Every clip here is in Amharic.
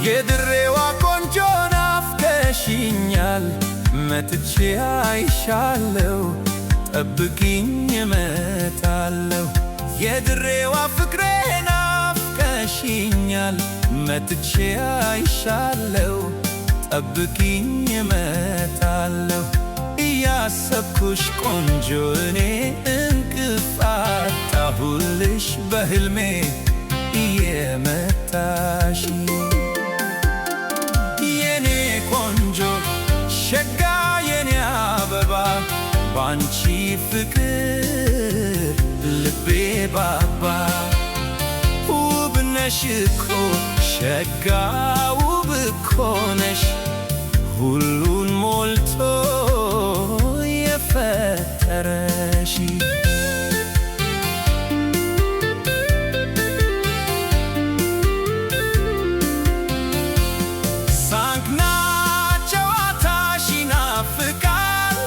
የድሬዋ ቆንጆ ናፍቀሽኛል መጥቼ አይሻለሁ ጠብቂኝ እመጣለሁ የድሬዋ ፍቅሬ ናፍቀሽኛል መጥቼ አይሻለሁ ጠብቂኝ እመጣለሁ እያሰብኩሽ ቆንጆ እኔ እንቅፋት አጣሁልሽ በህልሜ እየመጣሽ የኔ ቆንጆ ሸጋ የኔ አበባ ባንቺ ፍቅር ልቤ ባባ ውብ ነሽ እኮ ሸጋ ውብ እኮ ነሽ ሁሉን ሞልቶ የፈጠረሽ ሳቅና ጨዋታሽ ይናፍቃል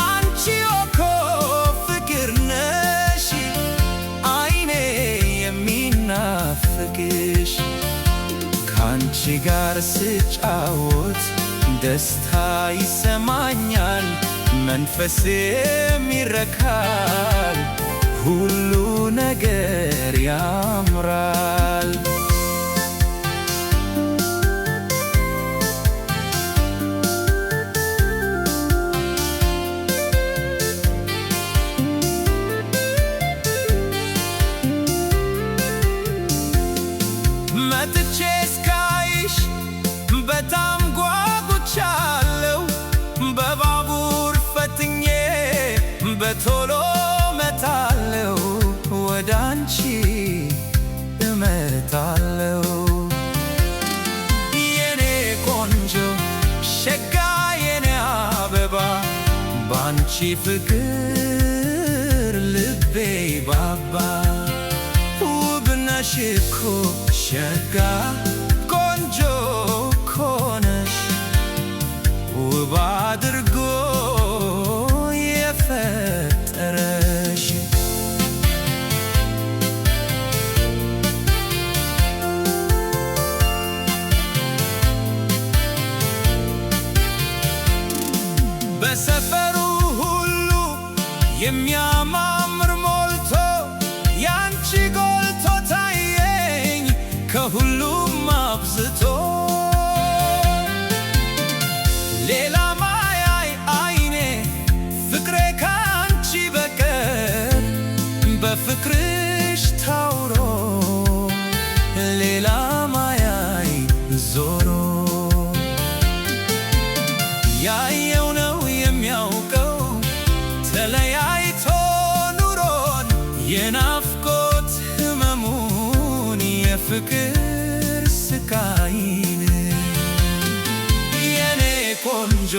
አንቺ እኮ ፍቅር ነሽ አይኔ የሚናፍቅሽ ካንቺ ጋር ስጫወት ደስታ ይሰማኛል መንፈሴም ይረካል ሁሉ ነገር ያምራል መጥቼ እስካይሽ በጣም ጓጉቻለሁ በባቡር ፈትኜ በቶሎ መጣለሁ ወደ አንቺ እመጣለሁ የኔ ቆንጆ ሸጋ የኔ አበባ ባንቺ ፍቅር ልቤ ባባ ውብ ነሽ እኮ ሸጋ ቆንጆ እኮ ነሽ ውብ አድርጎ የፈጠረሽ በሰፈሩ ሁሉ የሚያማምር ሞልቶ ያንቺ ጎልቶ ታየኝ ከሁሉም አብዝቶ ሌላ ማያይ አይኔ ፍቅሬ ካንቺ በቀር በፍቅርሽ ታውሮ ሌላ ማያይ ዞሮ ያየው ነው የሚያውቀው ተለያይቶ ኑሮን የናፍቆት ህመሙን የፍቅር ስቃይን የኔ ቆንጆ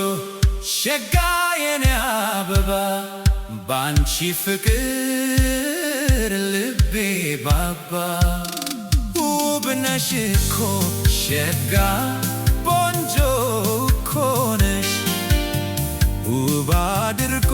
ሸጋ የኔ አበባ ባንቺ ፍቅር ልቤ ባባ ውብ ነሽ እኮ ሸጋ ቆንጆ እኮ ነሽ ውብ አድርጎ